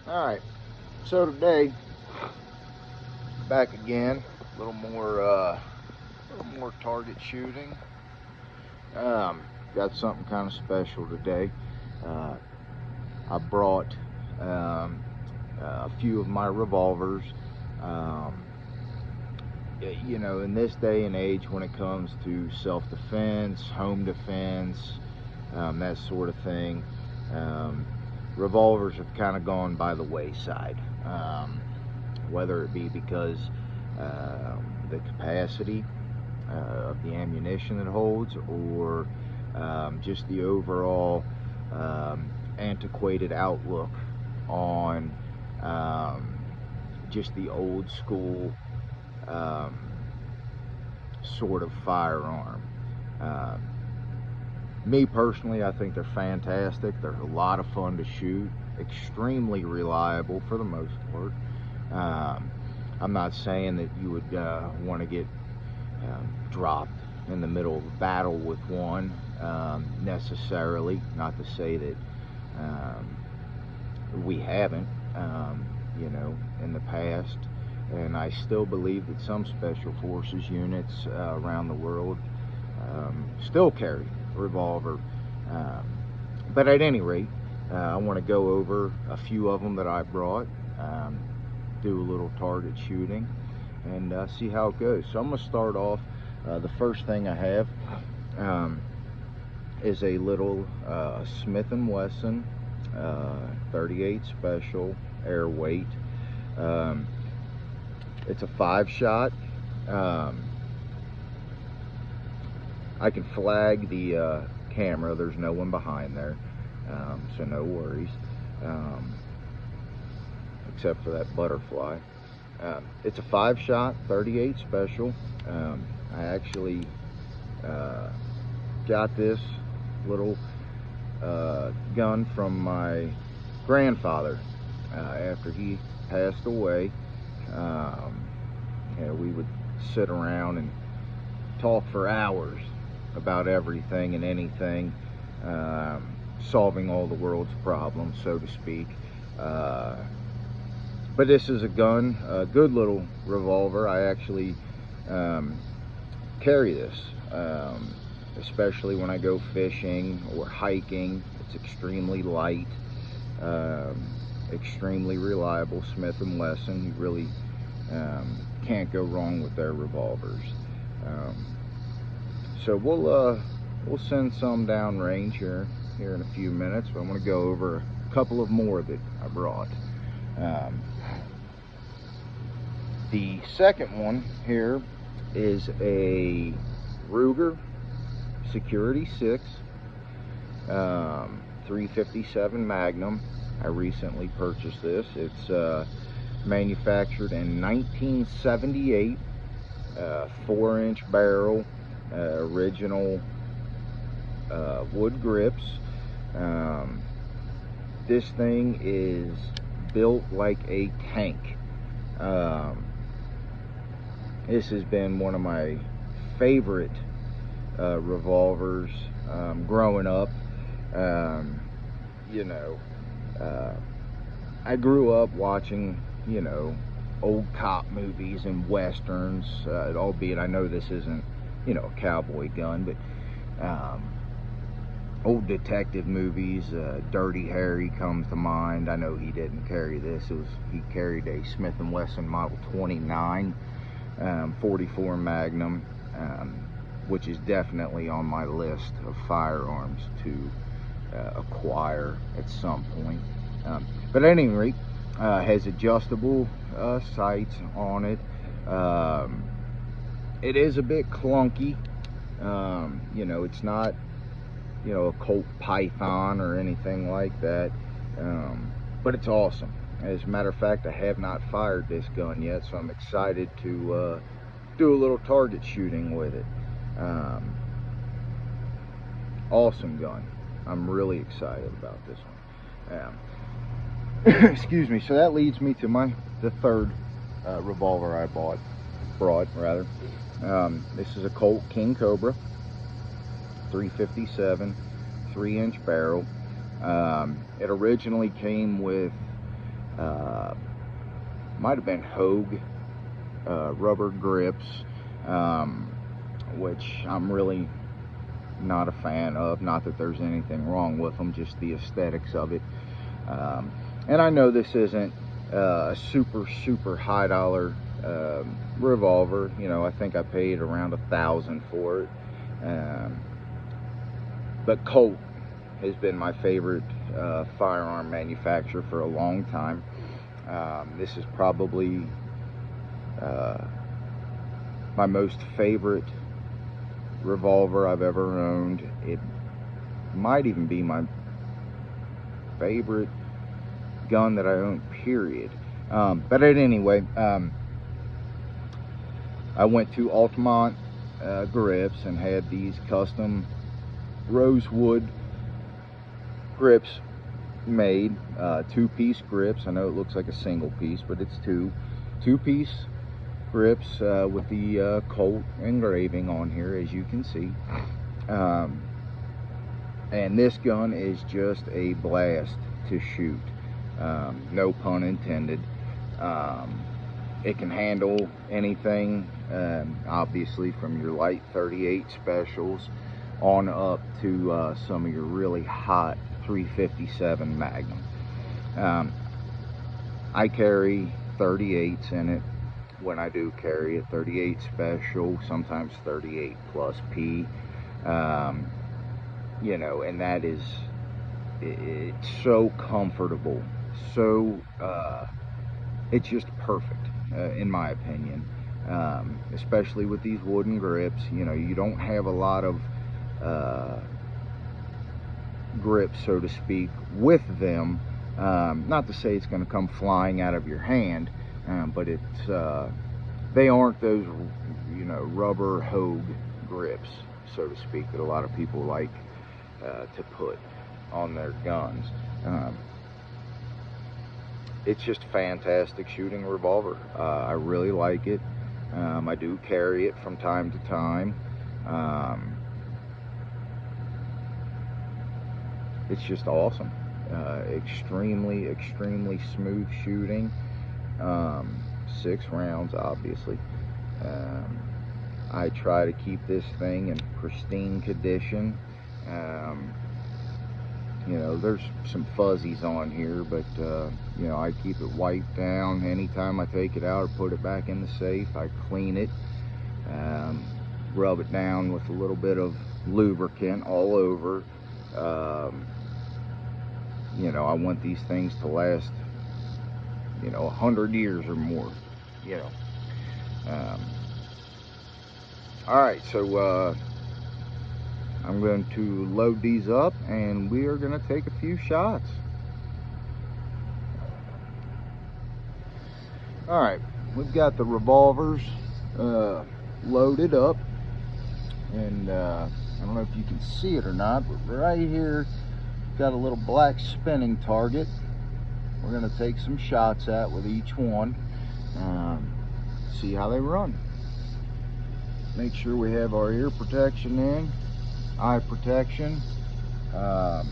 Alright, so today, back again, a little more target shooting. Got something kind of special today. Uh, I brought a few of my revolvers. Um, you know, in this day and age, when it comes to self-defense, home defense, that sort of thing, um, revolvers have kind of gone by the wayside. Whether it be because the capacity of the ammunition it holds, or just the overall antiquated outlook on um, just the old school um, sort of firearm. Um, Me personally, I think they're fantastic. They're a lot of fun to shoot, extremely reliable for the most part. Um, I'm not saying that you would want to get dropped in the middle of a battle with one necessarily. Not to say that we haven't, you know, in the past. And I still believe that some special forces units around the world still carry revolver. Um, but at any rate, I want to go over a few of them that I brought, do a little target shooting, and see how it goes. So I'm going to start off. The first thing I have is a little Smith & Wesson 38 Special Air Weight. Um, it's a 5-shot. I can flag the camera. There's no one behind there, so no worries, except for that butterfly. It's a 5-shot 38 Special. I actually got this little gun from my grandfather after he passed away. You know, we would sit around and talk for hours about everything and anything, solving all the world's problems, so to speak. But this is a gun, a good little revolver. I actually carry this, especially when I go fishing or hiking. It's extremely light, extremely reliable. Smith & Wesson, you really can't go wrong with their revolvers. So we'll send some downrange here in a few minutes, but I'm going to go over a couple of more that I brought. The second one here is a Ruger Security 6 357 Magnum. I recently purchased this. It's manufactured in 1978, 4-inch barrel, original wood grips. This thing is built like a tank. This has been one of my favorite revolvers growing up. You know, I grew up watching, you know, old cop movies and westerns, albeit I know this isn't, you know, a cowboy gun, but old detective movies. Dirty Harry comes to mind. I know he didn't carry this. He carried a Smith & Wesson Model 29 44 Magnum, which is definitely on my list of firearms to acquire at some point. But at any rate, has adjustable sights on it. It is a bit clunky. You know, it's not, you know, a Colt Python or anything like that, but it's awesome. As a matter of fact, I have not fired this gun yet, so I'm excited to do a little target shooting with it. Awesome gun. I'm really excited about this one. Excuse me. So that leads me to the third revolver I brought. This is a Colt King Cobra 357, 3-inch barrel. It originally came with might have been Hogue rubber grips, which I'm really not a fan of. Not that there's anything wrong with them, just the aesthetics of it. And I know this isn't a super high dollar revolver. You know, I think I paid around $1,000 for it. But Colt has been my favorite firearm manufacturer for a long time. This is probably my most favorite revolver I've ever owned. It might even be my favorite gun that I own, period. But anyway, I went to Altamont Grips and had these custom rosewood grips made, two-piece grips. I know it looks like a single piece, but it's two-piece grips with the Colt engraving on here, as you can see. And this gun is just a blast to shoot, no pun intended. It can handle anything, obviously, from your light 38 specials on up to some of your really hot 357 Magnum. I carry 38s in it when I do carry a 38 special, sometimes 38 plus P. You know, and that is, it's so comfortable, so it's just perfect in my opinion, especially with these wooden grips. You know, you don't have a lot of grips, so to speak, with them. Not to say it's going to come flying out of your hand, but it's they aren't those, you know, rubber Hogue grips, so to speak, that a lot of people like to put on their guns. It's just a fantastic shooting revolver. I really like it. I do carry it from time to time. It's just awesome. Extremely smooth shooting. 6 rounds, obviously. I try to keep this thing in pristine condition. You know, there's some fuzzies on here, but you know, I keep it wiped down anytime I take it out or put it back in the safe. I clean it, rub it down with a little bit of lubricant all over. You know, I want these things to last, you know, 100 years or more, you know. All right, so I'm going to load these up and we are going to take a few shots. All right, we've got the revolvers loaded up, and I don't know if you can see it or not, but right here got a little black spinning target we're going to take some shots at with each one. See how they run. Make sure we have our ear protection in, eye protection. I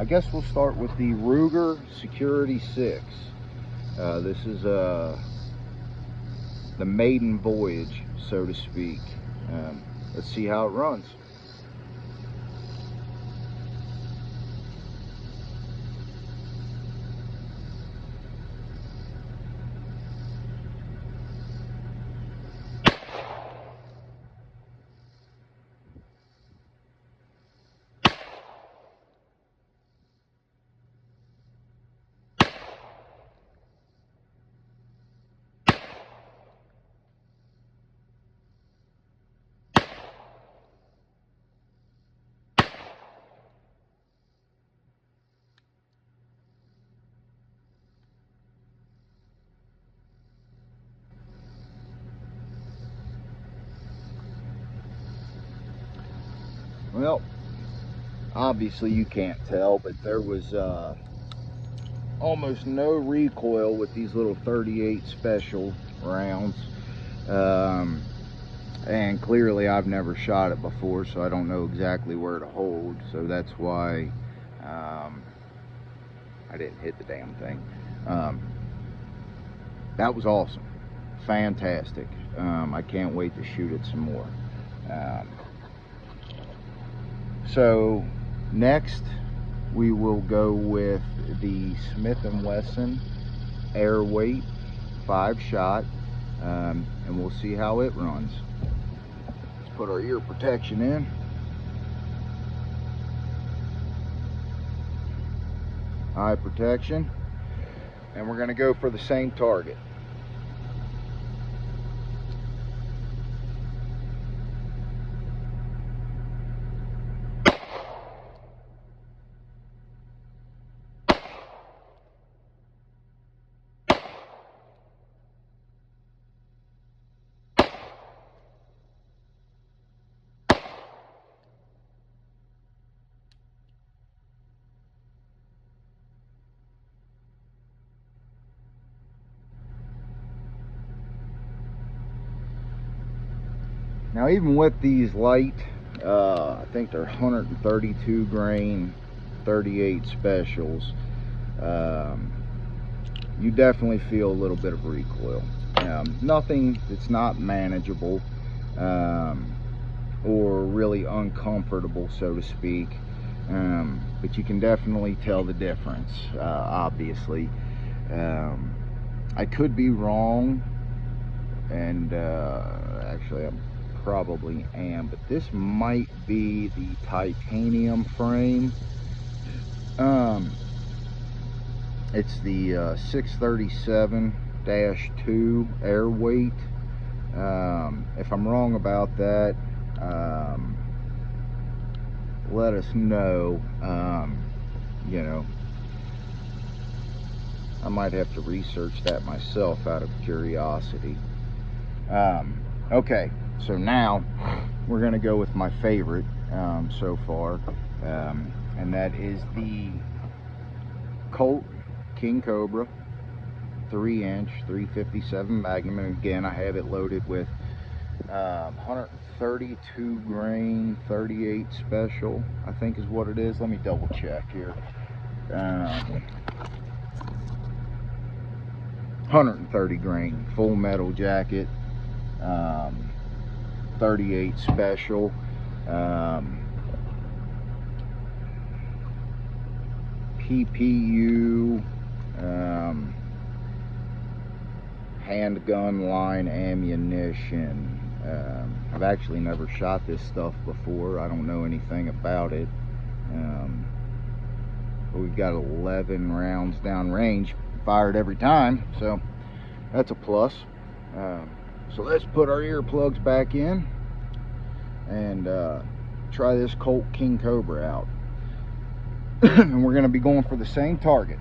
guess we'll start with the Ruger Security 6. This is the maiden voyage, so to speak. Let's see how it runs. Well, obviously you can't tell, but there was almost no recoil with these little 38 special rounds. And clearly I've never shot it before, so I don't know exactly where to hold. So that's why I didn't hit the damn thing. That was awesome, fantastic. I can't wait to shoot it some more. So next we will go with the Smith & Wesson Airweight 5-shot, and we'll see how it runs. Let's put our ear protection in. Eye protection, and we're going to go for the same target. Now, even with these light, I think they're 132 grain 38 specials, you definitely feel a little bit of recoil. Nothing that's not manageable or really uncomfortable, so to speak, but you can definitely tell the difference, obviously. I could be wrong, and actually I probably am, but this might be the titanium frame. It's the 637-2 Airweight. If I'm wrong about that, let us know. You know, I might have to research that myself out of curiosity. Okay, so now we're going to go with my favorite so far, and that is the Colt King Cobra 3-inch 357 Magnum. And again, I have it loaded with 132 grain 38 special, I think is what it is. Let me double check here. 130 grain full metal jacket, 38 special. PPU handgun line ammunition. I've actually never shot this stuff before. I don't know anything about it. But we've got 11 rounds down range fired every time, so that's a plus. So let's put our earplugs back in and try this Colt King Cobra out. And we're going to be going for the same target.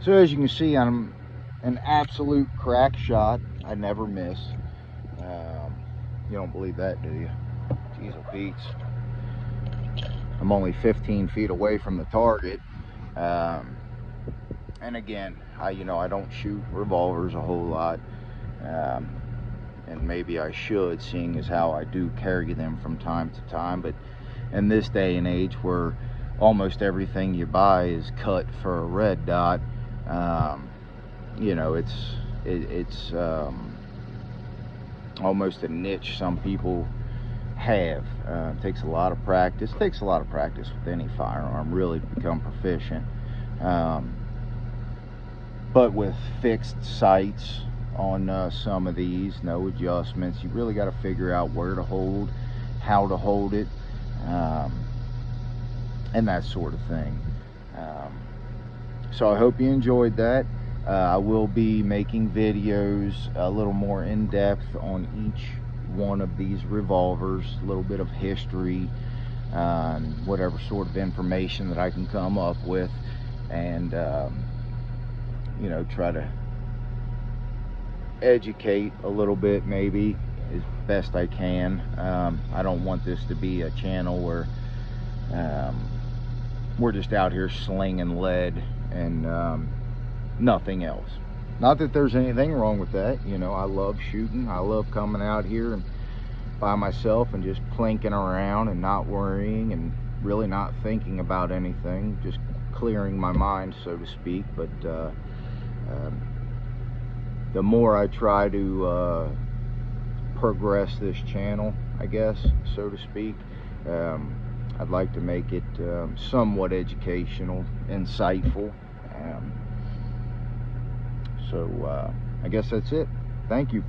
So as you can see, I'm an absolute crack shot. I never miss. You don't believe that, do you? Jeez, oh Pete's. I'm only 15 feet away from the target. And again, I don't shoot revolvers a whole lot. And maybe I should, seeing as how I do carry them from time to time. But in this day and age where almost everything you buy is cut for a red dot, you know, it's almost a niche some people have. It takes a lot of practice. It takes a lot of practice with any firearm, really, to become proficient. But with fixed sights on some of these, no adjustments, you really got to figure out where to hold, how to hold it, and that sort of thing. So I hope you enjoyed that. I will be making videos a little more in depth on each one of these revolvers, a little bit of history, and whatever sort of information that I can come up with, and you know, try to educate a little bit, maybe as best I can. I don't want this to be a channel where we're just out here slinging lead and nothing else. Not that there's anything wrong with that. You know, I love shooting. I love coming out here and by myself and just plinking around and not worrying and really not thinking about anything, just clearing my mind, so to speak. But the more I try to progress this channel, I guess, so to speak, I'd like to make it somewhat educational, insightful. So I guess that's it. Thank you.